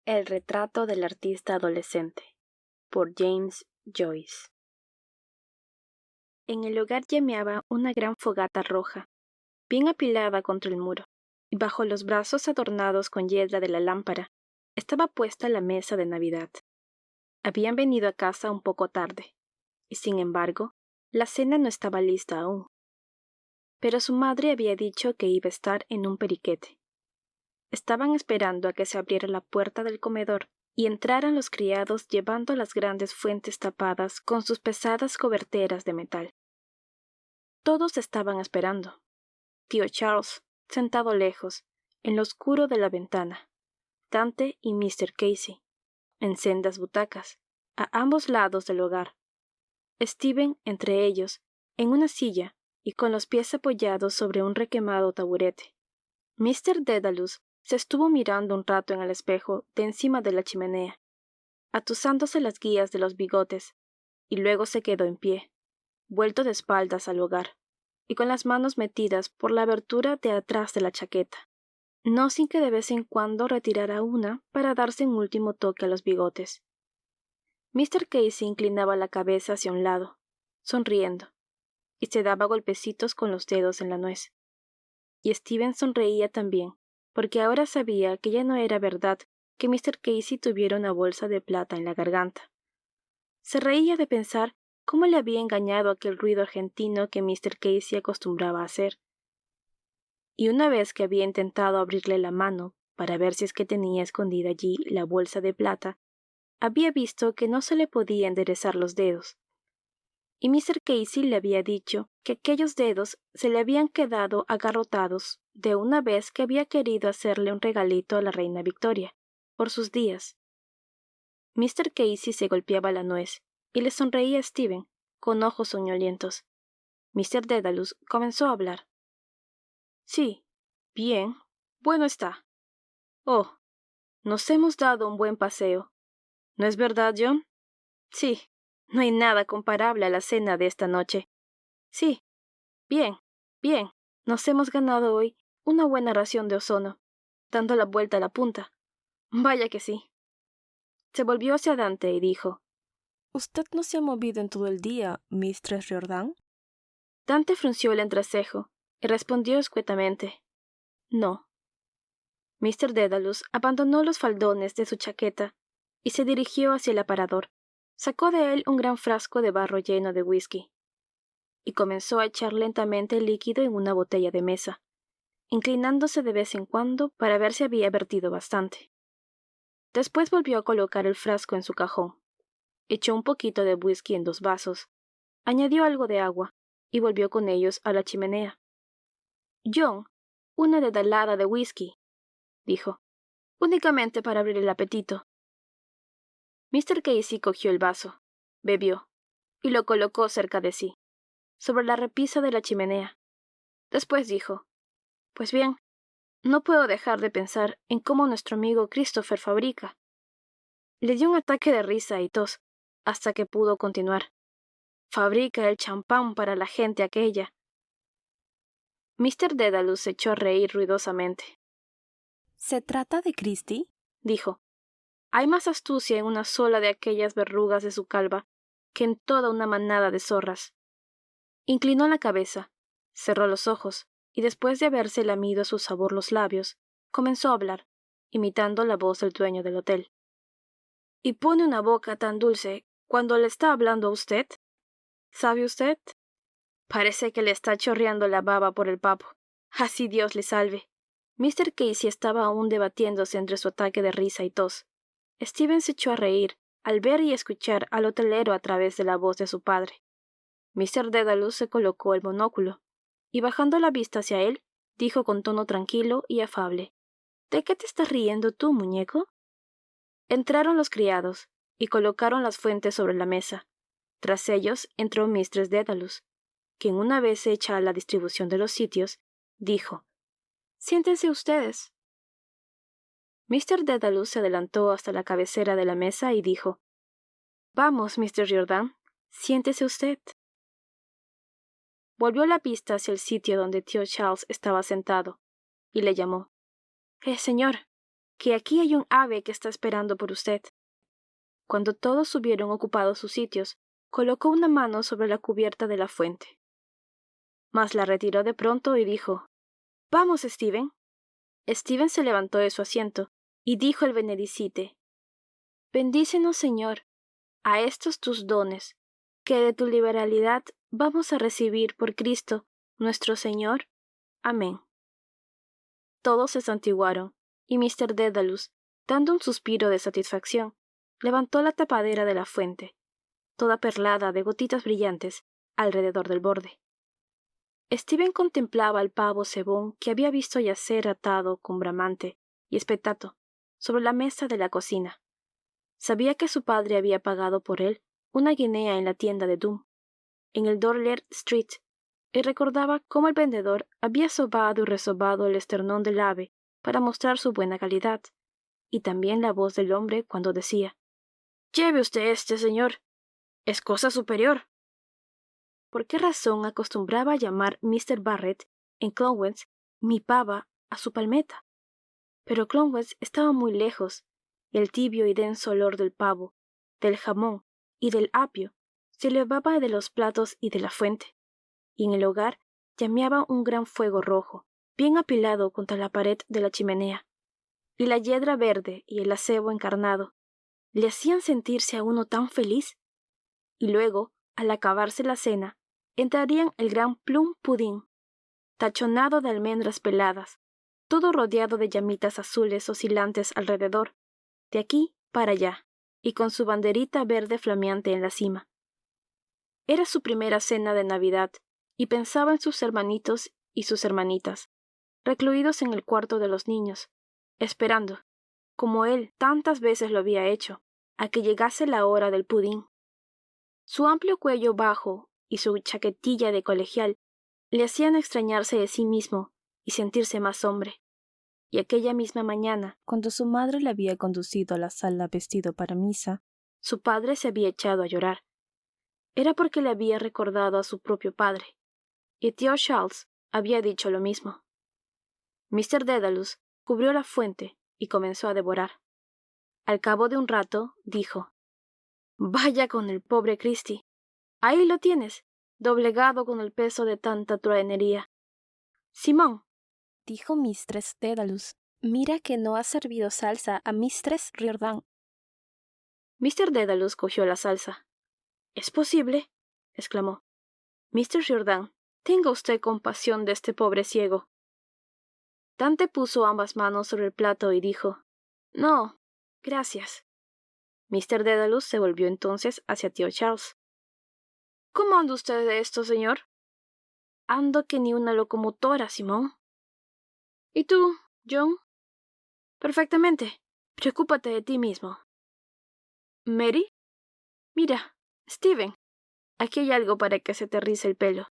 El retrato del artista adolescente, por James Joyce. En el hogar llameaba una gran fogata roja, bien apilada contra el muro, y bajo los brazos adornados con hiedra de la lámpara estaba puesta la mesa de Navidad. Habían venido a casa un poco tarde, y sin embargo, la cena no estaba lista aún. Pero su madre había dicho que iba a estar en un periquete. Estaban esperando a que se abriera la puerta del comedor y entraran los criados llevando las grandes fuentes tapadas con sus pesadas coberteras de metal. Todos estaban esperando. Tío Charles, sentado lejos, en lo oscuro de la ventana. Dante y Mr. Casey, en sendas butacas, a ambos lados del hogar. Stephen entre ellos, en una silla y con los pies apoyados sobre un requemado taburete. Mr. Dedalus se estuvo mirando un rato en el espejo de encima de la chimenea, atusándose las guías de los bigotes, y luego se quedó en pie, vuelto de espaldas al hogar, y con las manos metidas por la abertura de atrás de la chaqueta, no sin que de vez en cuando retirara una para darse un último toque a los bigotes. Mr. Casey inclinaba la cabeza hacia un lado, sonriendo, y se daba golpecitos con los dedos en la nuez. Y Stephen sonreía también, porque ahora sabía que ya no era verdad que Mr. Casey tuviera una bolsa de plata en la garganta. Se reía de pensar cómo le había engañado aquel ruido argentino que Mr. Casey acostumbraba a hacer. Y una vez que había intentado abrirle la mano para ver si es que tenía escondida allí la bolsa de plata, había visto que no se le podía enderezar los dedos. Y Mr. Casey le había dicho que aquellos dedos se le habían quedado agarrotados de una vez que había querido hacerle un regalito a la reina Victoria, por sus días. Mr. Casey se golpeaba la nuez y le sonreía a Stephen, con ojos soñolientos. Mr. Dedalus comenzó a hablar. Sí, bien, bueno está. Oh, nos hemos dado un buen paseo. ¿No es verdad, John? Sí, no hay nada comparable a la cena de esta noche. Sí, bien, bien, nos hemos ganado hoy una buena ración de ozono, dando la vuelta a la punta. Vaya que sí. Se volvió hacia Dante y dijo: ¿Usted no se ha movido en todo el día, Mistress Riordan? Dante frunció el entrecejo y respondió escuetamente: No. Mr. Dedalus abandonó los faldones de su chaqueta y se dirigió hacia el aparador. Sacó de él un gran frasco de barro lleno de whisky y comenzó a echar lentamente el líquido en una botella de mesa, inclinándose de vez en cuando para ver si había vertido bastante. Después volvió a colocar el frasco en su cajón. Echó un poquito de whisky en 2 vasos, añadió algo de agua y volvió con ellos a la chimenea. John, una dedalada de whisky, dijo, únicamente para abrir el apetito. Mr. Casey cogió el vaso, bebió y lo colocó cerca de sí, sobre la repisa de la chimenea. Después dijo: Pues bien, no puedo dejar de pensar en cómo nuestro amigo Christopher fabrica. Le dio un ataque de risa y tos, hasta que pudo continuar. Fabrica el champán para la gente aquella. Mr. Dedalus se echó a reír ruidosamente. ¿Se trata de Christie?, dijo. Hay más astucia en una sola de aquellas verrugas de su calva que en toda una manada de zorras. Inclinó la cabeza, cerró los ojos, y después de haberse lamido a su sabor los labios, comenzó a hablar, imitando la voz del dueño del hotel. ¿Y pone una boca tan dulce cuando le está hablando a usted? ¿Sabe usted? Parece que le está chorreando la baba por el papo. Así Dios le salve. Mr. Casey estaba aún debatiéndose entre su ataque de risa y tos. Stephen se echó a reír al ver y escuchar al hotelero a través de la voz de su padre. Mr. Dedalus se colocó el monóculo, y bajando la vista hacia él, dijo con tono tranquilo y afable: ¿De qué te estás riendo tú, muñeco? Entraron los criados, y colocaron las fuentes sobre la mesa. Tras ellos entró Mistress Dedalus, quien una vez hecha la distribución de los sitios, dijo: Siéntense ustedes. Mr. Dedalus se adelantó hasta la cabecera de la mesa y dijo: Vamos, Mr. Riordan, siéntese usted. Volvió la vista hacia el sitio donde tío Charles estaba sentado, y le llamó: señor, que aquí hay un ave que está esperando por usted. Cuando todos hubieron ocupado sus sitios, colocó una mano sobre la cubierta de la fuente. Mas la retiró de pronto y dijo: «Vamos, Stephen». Stephen se levantó de su asiento y dijo el Benedicite: «Bendícenos, Señor, a estos tus dones, que de tu liberalidad vamos a recibir por Cristo nuestro Señor. Amén». Todos se santiguaron, y Mr. Dedalus, dando un suspiro de satisfacción, levantó la tapadera de la fuente, toda perlada de gotitas brillantes, alrededor del borde. Stephen contemplaba al pavo cebón que había visto yacer atado con bramante y espetato sobre la mesa de la cocina. Sabía que su padre había pagado por él una guinea en la tienda de Doom, en el Dorler Street, y recordaba cómo el vendedor había sobado y resobado el esternón del ave para mostrar su buena calidad, y también la voz del hombre cuando decía: «Lleve usted este, señor. Es cosa superior». ¿Por qué razón acostumbraba a llamar Mr. Barrett en Clonwes mi pava a su palmeta? Pero Clonwes estaba muy lejos, y el tibio y denso olor del pavo, del jamón y del apio se elevaba de los platos y de la fuente, y en el hogar llameaba un gran fuego rojo, bien apilado contra la pared de la chimenea, y la yedra verde y el acebo encarnado le hacían sentirse a uno tan feliz. Y luego, al acabarse la cena, entrarían el gran plum pudding, tachonado de almendras peladas, todo rodeado de llamitas azules oscilantes alrededor, de aquí para allá, y con su banderita verde flameante en la cima. Era su primera cena de Navidad, y pensaba en sus hermanitos y sus hermanitas, recluidos en el cuarto de los niños, esperando, como él tantas veces lo había hecho, a que llegase la hora del pudín. Su amplio cuello bajo y su chaquetilla de colegial le hacían extrañarse de sí mismo y sentirse más hombre. Y aquella misma mañana, Cuando su madre le había conducido a la sala vestido para misa, su padre se había echado a llorar. Era porque le había recordado a su propio padre, y tío Charles había dicho lo mismo. Mr. Dedalus cubrió la fuente y comenzó a devorar. Al cabo de un rato, dijo: «Vaya con el pobre Christie. Ahí lo tienes, doblegado con el peso de tanta truhanería. Simón», dijo Mistress Dedalus, «mira que no has servido salsa a Mistress Riordan». Mr. Dedalus cogió la salsa. «¿Es posible?», exclamó. «Mr. Riordan, tenga usted compasión de este pobre ciego». Dante puso ambas manos sobre el plato y dijo: «No, gracias». Mr. Dedalus se volvió entonces hacia tío Charles. «¿Cómo anda usted de esto, señor?» «Ando que ni una locomotora, Simón». «¿Y tú, John?» «Perfectamente. Preocúpate de ti mismo». «Mary?» «Mira, Stephen, aquí hay algo para que se te rice el pelo».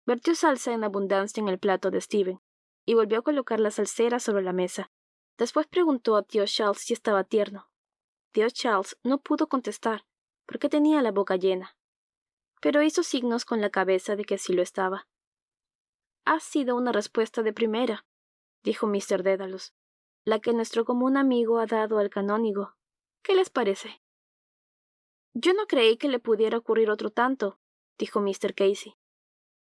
Vertió salsa en abundancia en el plato de Stephen y volvió a colocar la salsera sobre la mesa. Después preguntó a tío Charles si estaba tierno. Tío Charles no pudo contestar porque tenía la boca llena, pero hizo signos con la cabeza de que sí lo estaba. «Ha sido una respuesta de primera», dijo Mr. Dedalus, «la que nuestro común amigo ha dado al canónigo. ¿Qué les parece?» «Yo no creí que le pudiera ocurrir otro tanto», dijo Mr. Casey.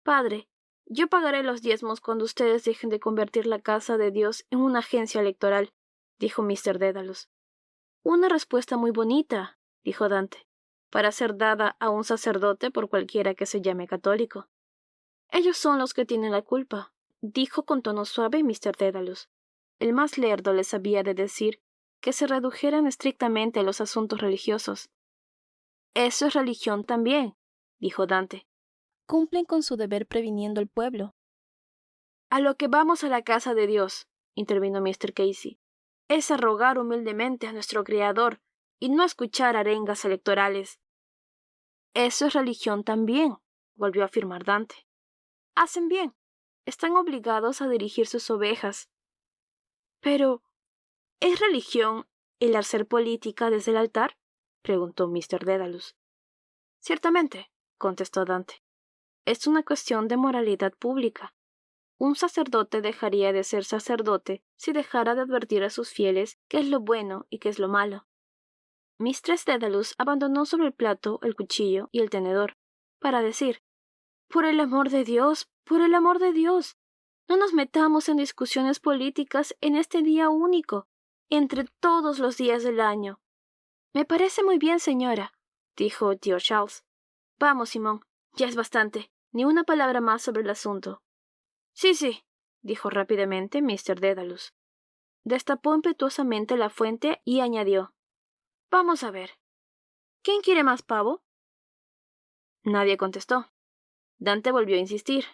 «Padre, yo pagaré los diezmos cuando ustedes dejen de convertir la casa de Dios en una agencia electoral», dijo Mr. Dedalus. «Una respuesta muy bonita», dijo Dante, «para ser dada a un sacerdote por cualquiera que se llame católico». «Ellos son los que tienen la culpa», dijo con tono suave Mr. Dedalus. El más lerdo les había de decir que se redujeran estrictamente a los asuntos religiosos. «Eso es religión también», dijo Dante. Cumplen con su deber previniendo al pueblo. «A lo que vamos a la casa de Dios», intervino Mr. Casey, «es a rogar humildemente a nuestro Creador y no a escuchar arengas electorales». «Eso es religión también», volvió a afirmar Dante. «Hacen bien. Están obligados a dirigir sus ovejas». «Pero, ¿es religión el hacer política desde el altar?», preguntó Mr. Dedalus. «Ciertamente», contestó Dante. «Es una cuestión de moralidad pública». Un sacerdote dejaría de ser sacerdote si dejara de advertir a sus fieles qué es lo bueno y qué es lo malo. Mistress Dedalus abandonó sobre el plato el cuchillo y el tenedor, para decir: «Por el amor de Dios, por el amor de Dios, no nos metamos en discusiones políticas en este día único, entre todos los días del año». «Me parece muy bien, señora», dijo tío Charles. «Vamos, Simón, ya es bastante. Ni una palabra más sobre el asunto». Sí, dijo rápidamente Mr. Dedalus. Destapó impetuosamente la fuente y añadió: «Vamos a ver. ¿Quién quiere más pavo?». Nadie contestó. Dante volvió a insistir: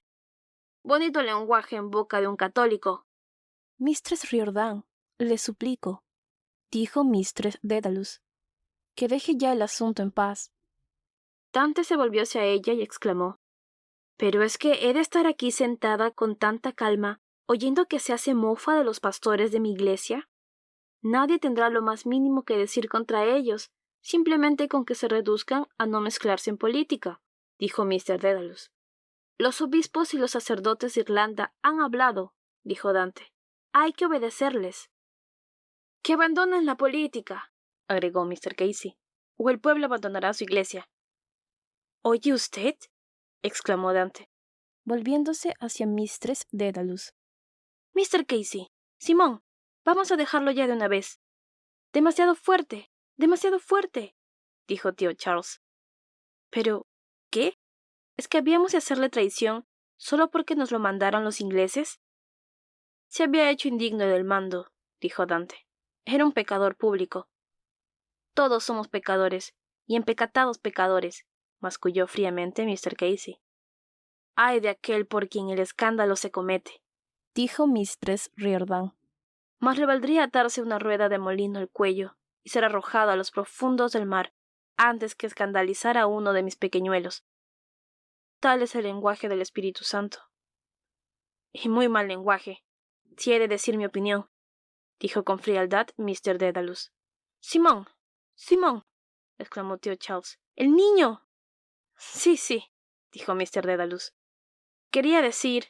«Bonito lenguaje en boca de un católico». Mistress Riordan, le suplico, dijo Mistress Dedalus, que deje ya el asunto en paz. Dante se volvió hacia ella y exclamó: «¿Pero es que he de estar aquí sentada con tanta calma, oyendo que se hace mofa de los pastores de mi iglesia? Nadie tendrá lo más mínimo que decir contra ellos, simplemente con que se reduzcan a no mezclarse en política», dijo Mr. Dedalus. «Los obispos y los sacerdotes de Irlanda han hablado», dijo Dante. «Hay que obedecerles». «Que abandonen la política», agregó Mr. Casey, «o el pueblo abandonará su iglesia». «¿Oye usted?», exclamó Dante, volviéndose hacia Mistress Dedalus. «Mr. Casey, Simón, vamos a dejarlo ya de una vez». «Demasiado fuerte, dijo tío Charles. «¿Pero qué? ¿Es que habíamos de hacerle traición solo porque nos lo mandaron los ingleses?». «Se había hecho indigno del mando», dijo Dante. «Era un pecador público». «Todos somos pecadores, y empecatados pecadores», masculló fríamente Mr. Casey. «Ay de aquel por quien el escándalo se comete», dijo Mistress Riordan. «Más le valdría atarse una rueda de molino al cuello y ser arrojado a los profundos del mar antes que escandalizar a uno de mis pequeñuelos». Tal es el lenguaje del Espíritu Santo. «Y muy mal lenguaje, si he de decir mi opinión», dijo con frialdad Mr. Dedalus. «Simón, exclamó tío Charles. «¡El niño!». Sí, dijo Mr. Dedalus. «Quería decir,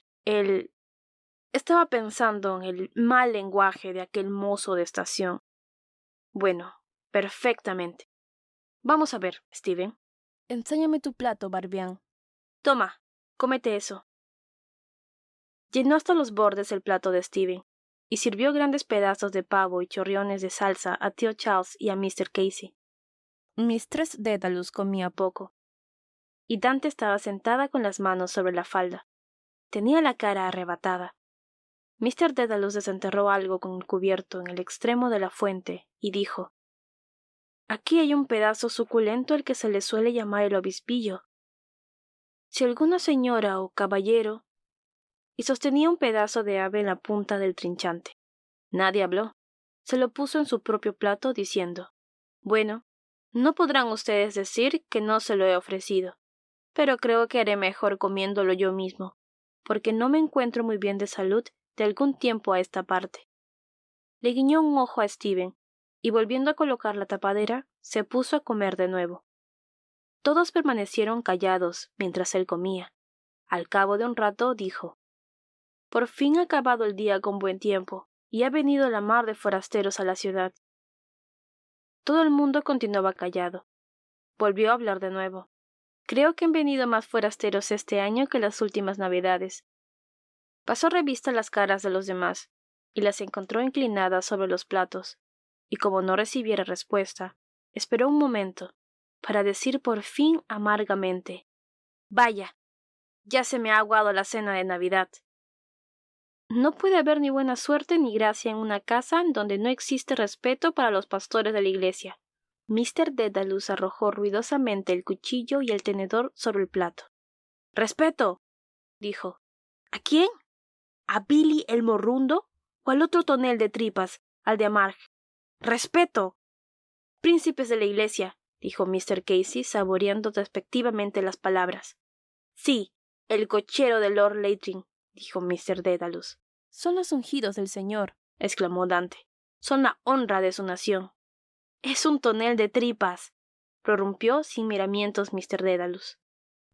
Estaba pensando en el mal lenguaje de aquel mozo de estación». «Bueno, perfectamente. Vamos a ver, Stephen». «Enséñame tu plato, Barbián». «Toma, cómete eso». Llenó hasta los bordes el plato de Stephen y sirvió grandes pedazos de pavo y chorriones de salsa a tío Charles y a Mr. Casey. Mistress Dedalus comía poco, y Dante estaba sentada con las manos sobre la falda. Tenía la cara arrebatada. Mr. Dedalus desenterró algo con el cubierto en el extremo de la fuente y dijo: «Aquí hay un pedazo suculento al que se le suele llamar el obispillo. Si alguna señora o caballero…» y sostenía un pedazo de ave en la punta del trinchante. Nadie habló. Se lo puso en su propio plato diciendo: «Bueno, no podrán ustedes decir que no se lo he ofrecido, pero creo que haré mejor comiéndolo yo mismo, porque no me encuentro muy bien de salud de algún tiempo a esta parte». Le guiñó un ojo a Stephen, y volviendo a colocar la tapadera, se puso a comer de nuevo. Todos permanecieron callados mientras él comía. Al cabo de un rato dijo: «Por fin ha acabado el día con buen tiempo, y ha venido la mar de forasteros a la ciudad». Todo el mundo continuaba callado. Volvió a hablar de nuevo. «Creo que han venido más forasteros este año que las últimas Navidades». Pasó revista las caras de los demás, y las encontró inclinadas sobre los platos, y como no recibiera respuesta, esperó un momento, para decir por fin amargamente: «Vaya, ya se me ha aguado la cena de Navidad». No puede haber ni buena suerte ni gracia en una casa donde no existe respeto para los pastores de la iglesia. Mr. Dedalus arrojó ruidosamente el cuchillo y el tenedor sobre el plato. «¡Respeto!», dijo. «¿A quién? ¿A Billy el morrundo? ¿O al otro tonel de tripas, al de Amarg? ¡Respeto!». «Príncipes de la iglesia», dijo Mr. Casey, saboreando despectivamente las palabras. «Sí, el cochero de Lord Leitrim», dijo Mr. Dedalus. «Son los ungidos del Señor», exclamó Dante. «Son la honra de su nación». «Es un tonel de tripas», prorrumpió sin miramientos Mr. Dedalus.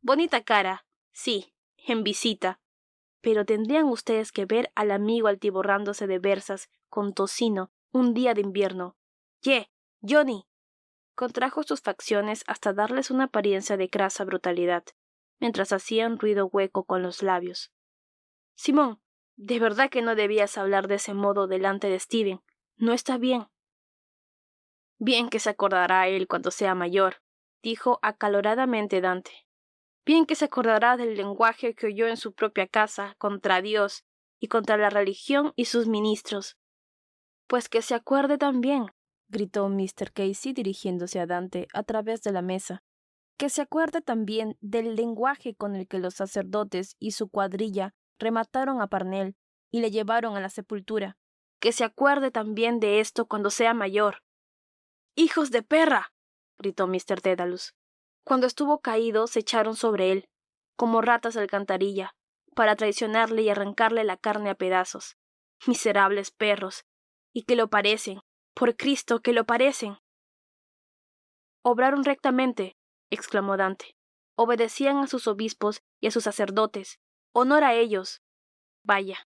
«Bonita cara, sí, en visita. pero tendrían ustedes que ver al amigo altiborrándose de berzas con tocino un día de invierno. ¡Ye! ¡Johnny! Contrajo sus facciones hasta darles una apariencia de crasa brutalidad, mientras hacía un ruido hueco con los labios. Simón, de verdad que no debías hablar de ese modo delante de Steven. No está bien. Bien que se acordará él cuando sea mayor, dijo acaloradamente Dante. Bien que se acordará del lenguaje que oyó en su propia casa contra Dios y contra la religión y sus ministros. Pues que se acuerde también, gritó Mr. Casey dirigiéndose a Dante a través de la mesa, que se acuerde también del lenguaje con el que los sacerdotes y su cuadrilla remataron a Parnell y le llevaron a la sepultura. Que se acuerde también de esto cuando sea mayor. ¡Hijos de perra! Gritó Mr. Dedalus. Cuando estuvo caído se echaron sobre él, como ratas de alcantarilla, para traicionarle y arrancarle la carne a pedazos. Miserables perros. Y que lo parecen. Por Cristo, que lo parecen. Obraron rectamente, exclamó Dante. Obedecían a sus obispos y a sus sacerdotes. Honor a ellos. Vaya,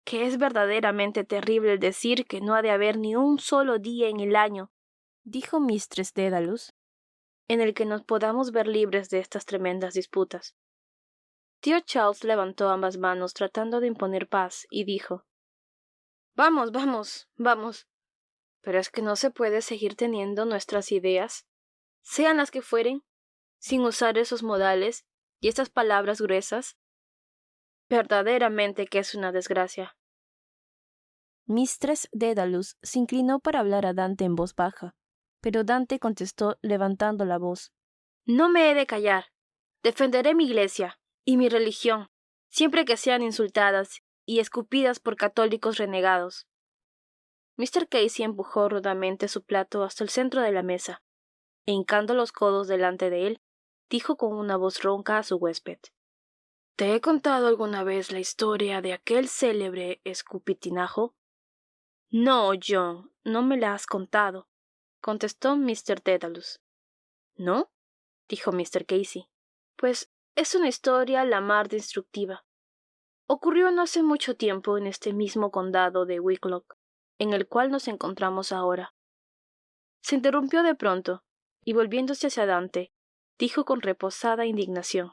que es verdaderamente terrible el decir que no ha de haber ni un solo día en el año, dijo Mistress Dedalus, en el que nos podamos ver libres de estas tremendas disputas. Tío Charles levantó ambas manos tratando de imponer paz y dijo: Vamos, vamos, vamos. Pero es que no se puede seguir teniendo nuestras ideas, sean las que fueren, sin usar esos modales y estas palabras gruesas. Verdaderamente que es una desgracia. Mistress Dedalus se inclinó para hablar a Dante en voz baja, pero Dante contestó levantando la voz: No me he de callar. Defenderé mi iglesia y mi religión, siempre que sean insultadas y escupidas por católicos renegados. Mr. Casey empujó rudamente su plato hasta el centro de la mesa, e hincando los codos delante de él, dijo con una voz ronca a su huésped: ¿Te he contado alguna vez la historia de aquel célebre escupitinajo? No, John, no me la has contado, contestó Mr. Dedalus. ¿No? Dijo Mr. Casey. Pues es una historia la mar de instructiva. Ocurrió no hace mucho tiempo en este mismo condado de Wicklow, en el cual nos encontramos ahora. Se interrumpió de pronto, y volviéndose hacia Dante, dijo con reposada indignación: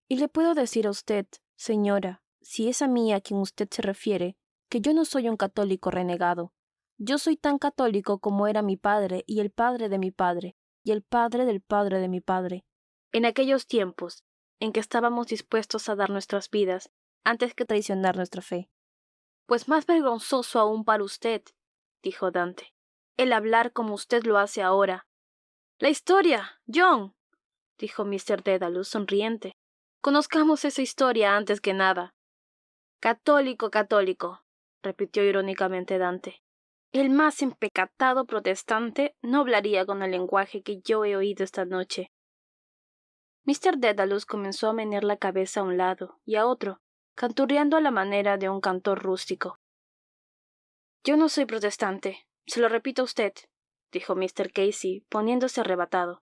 Y le puedo decir a usted, señora, si es a mí a quien usted se refiere, que yo no soy un católico renegado. Yo soy tan católico como era mi padre y el padre de mi padre, y el padre del padre de mi padre. En aquellos tiempos, en que estábamos dispuestos a dar nuestras vidas antes que traicionar nuestra fe. Pues más vergonzoso aún para usted, dijo Dante, el hablar como usted lo hace ahora. La historia, John, dijo Mr. Dedalus sonriente. Conozcamos esa historia antes que nada. Católico, católico, repitió irónicamente Dante. El más empecatado protestante no hablaría con el lenguaje que yo he oído esta noche. Mr. Dedalus comenzó a menear la cabeza a un lado y a otro, canturreando a la manera de un cantor rústico. Yo no soy protestante, se lo repito a usted, dijo Mr. Casey, poniéndose arrebatado.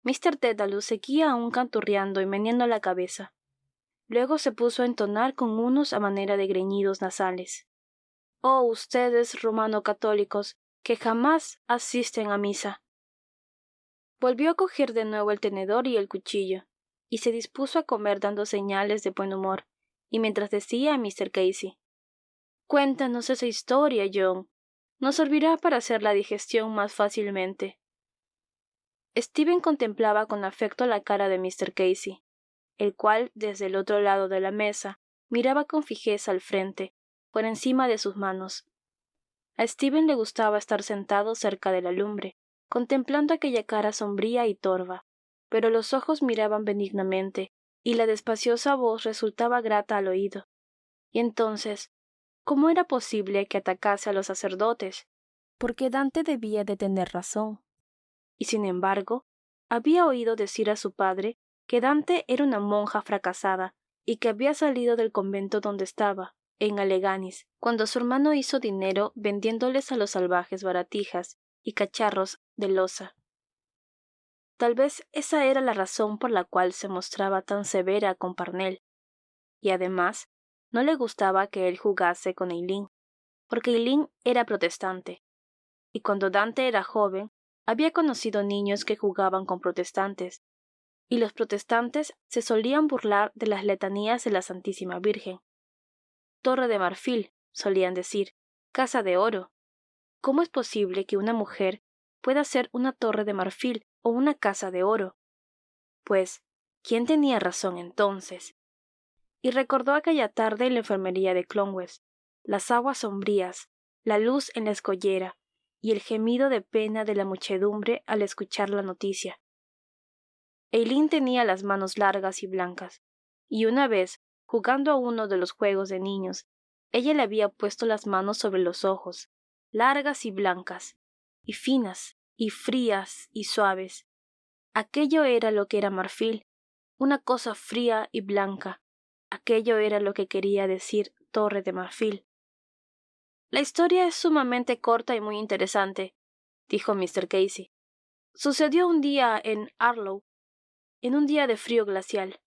Mr. Dedalus seguía aún canturreando y meneando la cabeza. Luego se puso a entonar con unos a manera de greñidos nasales. Oh, ustedes romano-católicos, que jamás asisten a misa. Volvió a coger de nuevo el tenedor y el cuchillo, y se dispuso a comer dando señales de buen humor, y mientras decía a Mr. Casey: Cuéntanos esa historia, John. Nos servirá para hacer la digestión más fácilmente. Stephen contemplaba con afecto la cara de Mr. Casey, el cual, desde el otro lado de la mesa, miraba con fijeza al frente, por encima de sus manos. A Stephen le gustaba estar sentado cerca de la lumbre, contemplando aquella cara sombría y torva, pero los ojos miraban benignamente, y la despaciosa voz resultaba grata al oído. Y entonces, ¿cómo era posible que atacase a los sacerdotes? Porque Dante debía de tener razón. Y sin embargo, había oído decir a su padre que Dante era una monja fracasada y que había salido del convento donde estaba, en Alleganis, cuando su hermano hizo dinero vendiéndoles a los salvajes baratijas y cacharros de loza. Tal vez esa era la razón por la cual se mostraba tan severa con Parnell. Y además, no le gustaba que él jugase con Eileen, porque Eileen era protestante, y cuando Dante era joven, había conocido niños que jugaban con protestantes, y los protestantes se solían burlar de las letanías de la Santísima Virgen. Torre de marfil, solían decir, casa de oro. ¿Cómo es posible que una mujer pueda ser una torre de marfil o una casa de oro? Pues, ¿quién tenía razón entonces? Y recordó aquella tarde en la enfermería de Clonwes, las aguas sombrías, la luz en la escollera y el gemido de pena de la muchedumbre al escuchar la noticia. Eileen tenía las manos largas y blancas, y una vez, jugando a uno de los juegos de niños, ella le había puesto las manos sobre los ojos, largas y blancas, y finas, y frías y suaves. Aquello era lo que era marfil, una cosa fría y blanca. Aquello era lo que quería decir torre de marfil. La historia es sumamente corta y muy interesante, dijo Mr. Casey. Sucedió un día en Arlow, en un día de frío glacial,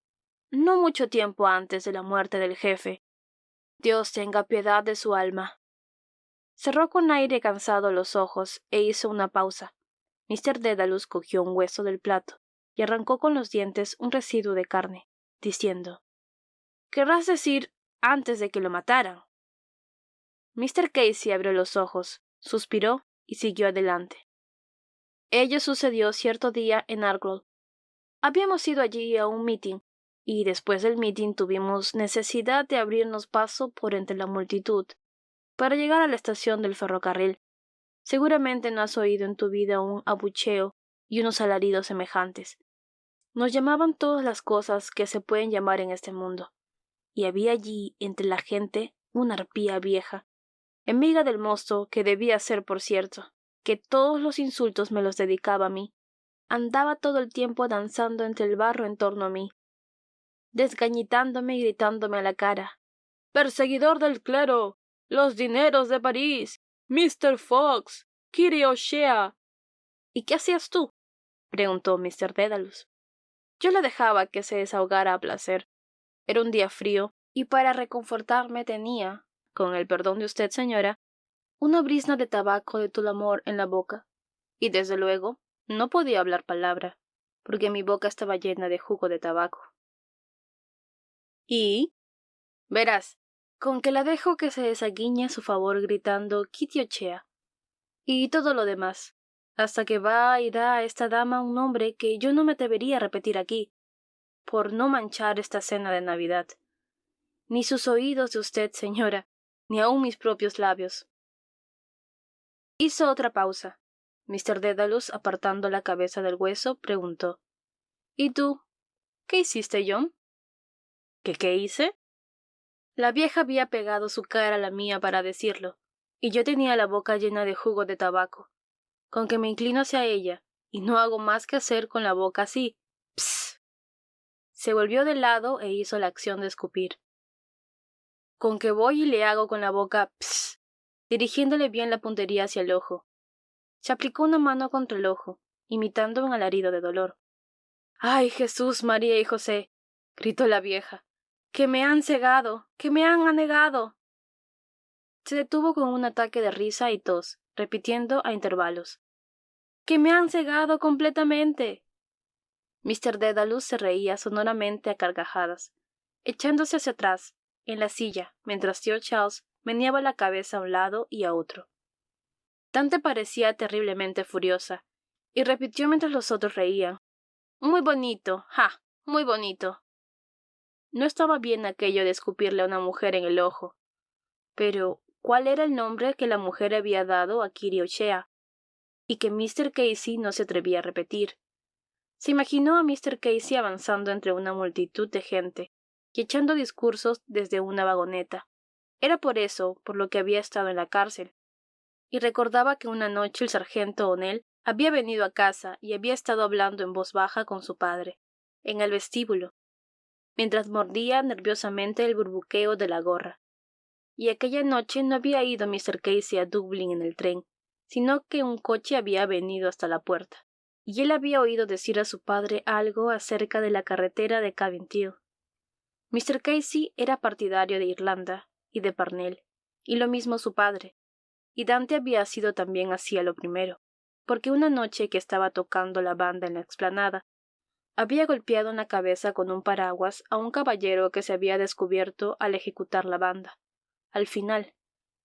no mucho tiempo antes de la muerte del jefe. Dios tenga piedad de su alma. Cerró con aire cansado los ojos e hizo una pausa. Mr. Dedalus cogió un hueso del plato y arrancó con los dientes un residuo de carne, diciendo: «¿Querrás decir antes de que lo mataran?» Mr. Casey abrió los ojos, suspiró y siguió adelante. Ello sucedió cierto día en Argyle. Habíamos ido allí a un meeting, y después del meeting tuvimos necesidad de abrirnos paso por entre la multitud para llegar a la estación del ferrocarril. Seguramente no has oído en tu vida un abucheo y unos alaridos semejantes. Nos llamaban todas las cosas que se pueden llamar en este mundo, y había allí entre la gente una arpía vieja, amiga del mozo, que debía ser, por cierto, que todos los insultos me los dedicaba a mí. Andaba todo el tiempo danzando entre el barro en torno a mí, desgañitándome y gritándome a la cara: «¡Perseguidor del clero! ¡Los dineros de París! ¡Mr. Fox! ¡Kitty O'Shea!» «¿Y qué hacías tú?», preguntó Mr. Dedalus. Yo le dejaba que se desahogara a placer. Era un día frío, y para reconfortarme tenía, con el perdón de usted, señora, una brizna de tabaco de Tullamore en la boca, y desde luego no podía hablar palabra, porque mi boca estaba llena de jugo de tabaco. ¿Y? Verás, con que la dejo que se desaguiñe a su favor gritando Kitty O'Shea, y todo lo demás, hasta que va y da a esta dama un nombre que yo no me atrevería a repetir aquí, por no manchar esta cena de Navidad. Ni sus oídos de usted, señora, ni aun mis propios labios. Hizo otra pausa. Mr. Dedalus, apartando la cabeza del hueso, preguntó: «¿Y tú? ¿Qué hiciste, John?» ¿Qué hice? La vieja había pegado su cara a la mía para decirlo, y yo tenía la boca llena de jugo de tabaco. Con que me inclino hacia ella, y no hago más que hacer con la boca así. «Psst». Se volvió de lado e hizo la acción de escupir. Con que voy y le hago con la boca «psst», dirigiéndole bien la puntería hacia el ojo. Se aplicó una mano contra el ojo, imitando un alarido de dolor. «¡Ay, Jesús, María y José!», gritó la vieja. «¡Que me han cegado! ¡Que me han anegado!». Se detuvo con un ataque de risa y tos, repitiendo a intervalos: «¡Que me han cegado completamente!». Mr. Dedalus se reía sonoramente a carcajadas, echándose hacia atrás, en la silla, mientras tío Charles meneaba la cabeza a un lado y a otro. Dante parecía terriblemente furiosa, y repitió mientras los otros reían: «Muy bonito, ja, muy bonito». No estaba bien aquello de escupirle a una mujer en el ojo. Pero, ¿cuál era el nombre que la mujer había dado a Kitty O'Shea, y que Mr. Casey no se atrevía a repetir? Se imaginó a Mr. Casey avanzando entre una multitud de gente y echando discursos desde una vagoneta. Era por eso por lo que había estado en la cárcel. Y recordaba que una noche el sargento O'Neill había venido a casa y había estado hablando en voz baja con su padre, en el vestíbulo, mientras mordía nerviosamente el burbuqueo de la gorra. Y aquella noche no había ido Mr. Casey a Dublín en el tren, sino que un coche había venido hasta la puerta, y él había oído decir a su padre algo acerca de la carretera de Cabinteely. Mr. Casey era partidario de Irlanda y de Parnell, y lo mismo su padre, y Dante había sido también así a lo primero, porque una noche que estaba tocando la banda en la explanada, había golpeado en la cabeza con un paraguas a un caballero que se había descubierto al ejecutar la banda. Al final,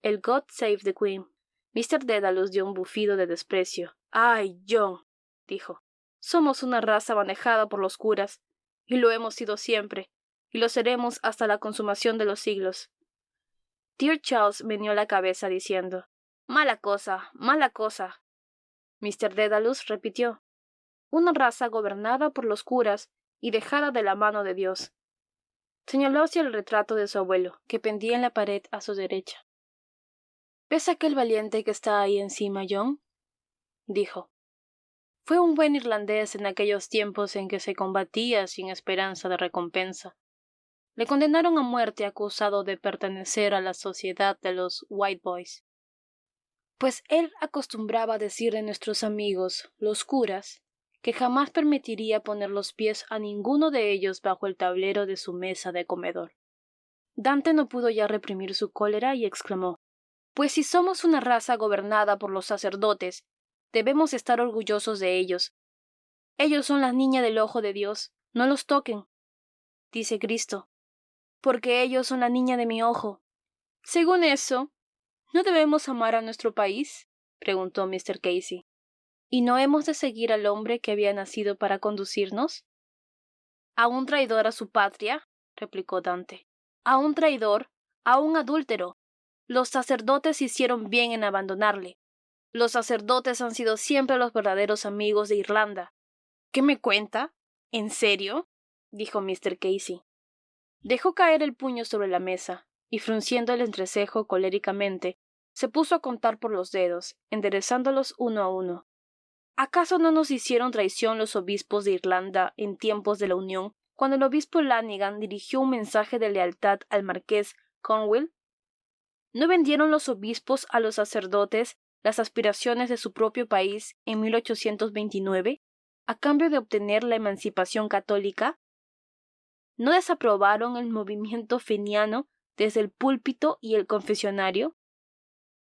el God Save the Queen. Mr. Dedalus dio un bufido de desprecio. «¡Ay, John!», dijo. «Somos una raza manejada por los curas, y lo hemos sido siempre, y lo seremos hasta la consumación de los siglos». Dear Charles meneó la cabeza diciendo: «Mala cosa, mala cosa». Mr. Dedalus repitió: «Una raza gobernada por los curas y dejada de la mano de Dios». Señaló hacia el retrato de su abuelo, que pendía en la pared a su derecha. «¿Ves aquel valiente que está ahí encima, John?», dijo. «Fue un buen irlandés en aquellos tiempos en que se combatía sin esperanza de recompensa. Le condenaron a muerte acusado de pertenecer a la sociedad de los White Boys. Pues él acostumbraba decir de nuestros amigos, los curas, que jamás permitiría poner los pies a ninguno de ellos bajo el tablero de su mesa de comedor». Dante no pudo ya reprimir su cólera y exclamó: «Pues si somos una raza gobernada por los sacerdotes, debemos estar orgullosos de ellos. Ellos son la niña del ojo de Dios. No los toquen, dice Cristo, porque ellos son la niña de mi ojo». «Según eso, ¿no debemos amar a nuestro país?», preguntó Mr. Casey. «¿Y no hemos de seguir al hombre que había nacido para conducirnos?». «¿A un traidor a su patria?», replicó Dante. «A un traidor, a un adúltero. Los sacerdotes hicieron bien en abandonarle. Los sacerdotes han sido siempre los verdaderos amigos de Irlanda». «¿Qué me cuenta? ¿En serio?», dijo Mr. Casey. Dejó caer el puño sobre la mesa, y frunciendo el entrecejo coléricamente, se puso a contar por los dedos, enderezándolos uno a uno. ¿Acaso no nos hicieron traición los obispos de Irlanda en tiempos de la Unión, cuando el obispo Lanigan dirigió un mensaje de lealtad al marqués Cornwall? ¿No vendieron los obispos a los sacerdotes las aspiraciones de su propio país en 1829, a cambio de obtener la emancipación católica? ¿No desaprobaron el movimiento feniano desde el púlpito y el confesionario?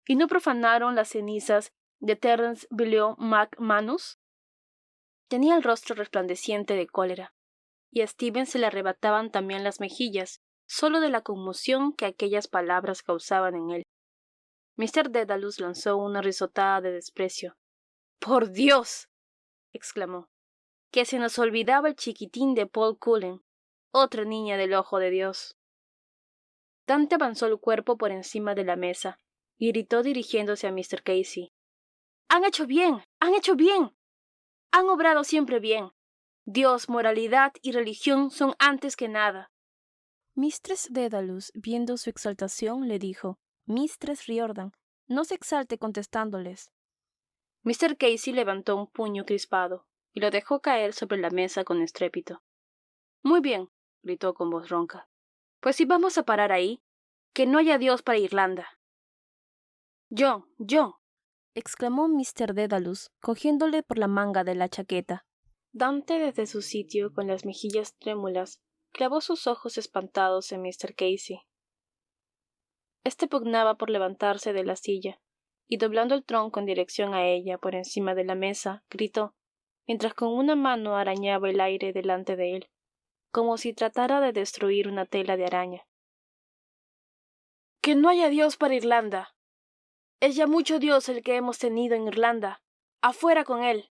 ¿Y no profanaron las cenizas de Terence Billiot McManus? Tenía el rostro resplandeciente de cólera, y a Stephen se le arrebataban también las mejillas, solo de la conmoción que aquellas palabras causaban en él. Mr. Dedalus lanzó una risotada de desprecio. «¡Por Dios!», exclamó, «que se nos olvidaba el chiquitín de Paul Cullen, otra niña del ojo de Dios». Dante avanzó el cuerpo por encima de la mesa y gritó dirigiéndose a Mr. Casey: «¡Han hecho bien! ¡Han hecho bien! Han obrado siempre bien. Dios, moralidad y religión son antes que nada». Mistress Dedalus, viendo su exaltación, le dijo: «Mistress Riordan, no se exalte contestándoles». Mr. Casey levantó un puño crispado y lo dejó caer sobre la mesa con estrépito. «Muy bien», gritó con voz ronca. «Pues si vamos a parar ahí, que no haya Dios para Irlanda». «John, John», exclamó Mr. Dedalus, cogiéndole por la manga de la chaqueta. Dante, desde su sitio, con las mejillas trémulas, clavó sus ojos espantados en Mr. Casey. Este pugnaba por levantarse de la silla, y doblando el tronco en dirección a ella por encima de la mesa, gritó, mientras con una mano arañaba el aire delante de él, como si tratara de destruir una tela de araña: «¡Que no haya Dios para Irlanda! Es ya mucho Dios el que hemos tenido en Irlanda. ¡Afuera con él!».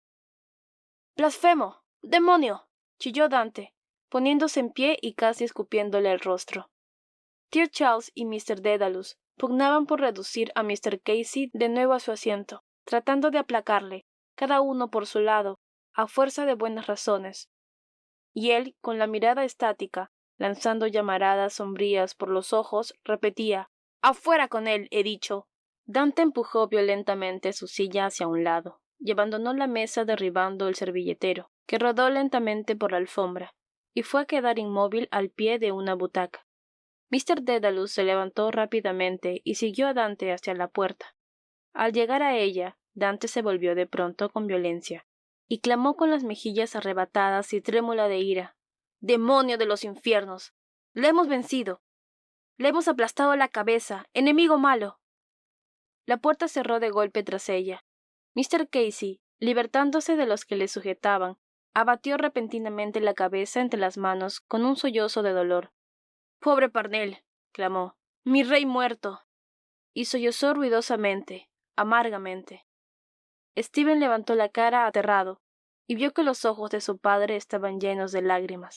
«¡Blasfemo! ¡Demonio!», chilló Dante, poniéndose en pie y casi escupiéndole el rostro. Dear Charles y Mr. Dedalus pugnaban por reducir a Mr. Casey de nuevo a su asiento, tratando de aplacarle, cada uno por su lado, a fuerza de buenas razones. Y él, con la mirada estática, lanzando llamaradas sombrías por los ojos, repetía: «¡Afuera con él, he dicho!». Dante empujó violentamente su silla hacia un lado y abandonó la mesa derribando el servilletero, que rodó lentamente por la alfombra, y fue a quedar inmóvil al pie de una butaca. Mr. Dedalus se levantó rápidamente y siguió a Dante hacia la puerta. Al llegar a ella, Dante se volvió de pronto con violencia, y clamó con las mejillas arrebatadas y trémula de ira: «¡Demonio de los infiernos! Le hemos vencido. Le hemos aplastado la cabeza. Enemigo malo. La puerta cerró de golpe tras ella. Mr. Casey, libertándose de los que le sujetaban, abatió repentinamente la cabeza entre las manos con un sollozo de dolor. «¡Pobre Parnell!», clamó. «¡Mi rey muerto!», y sollozó ruidosamente, amargamente. Stephen levantó la cara aterrado y vio que los ojos de su padre estaban llenos de lágrimas.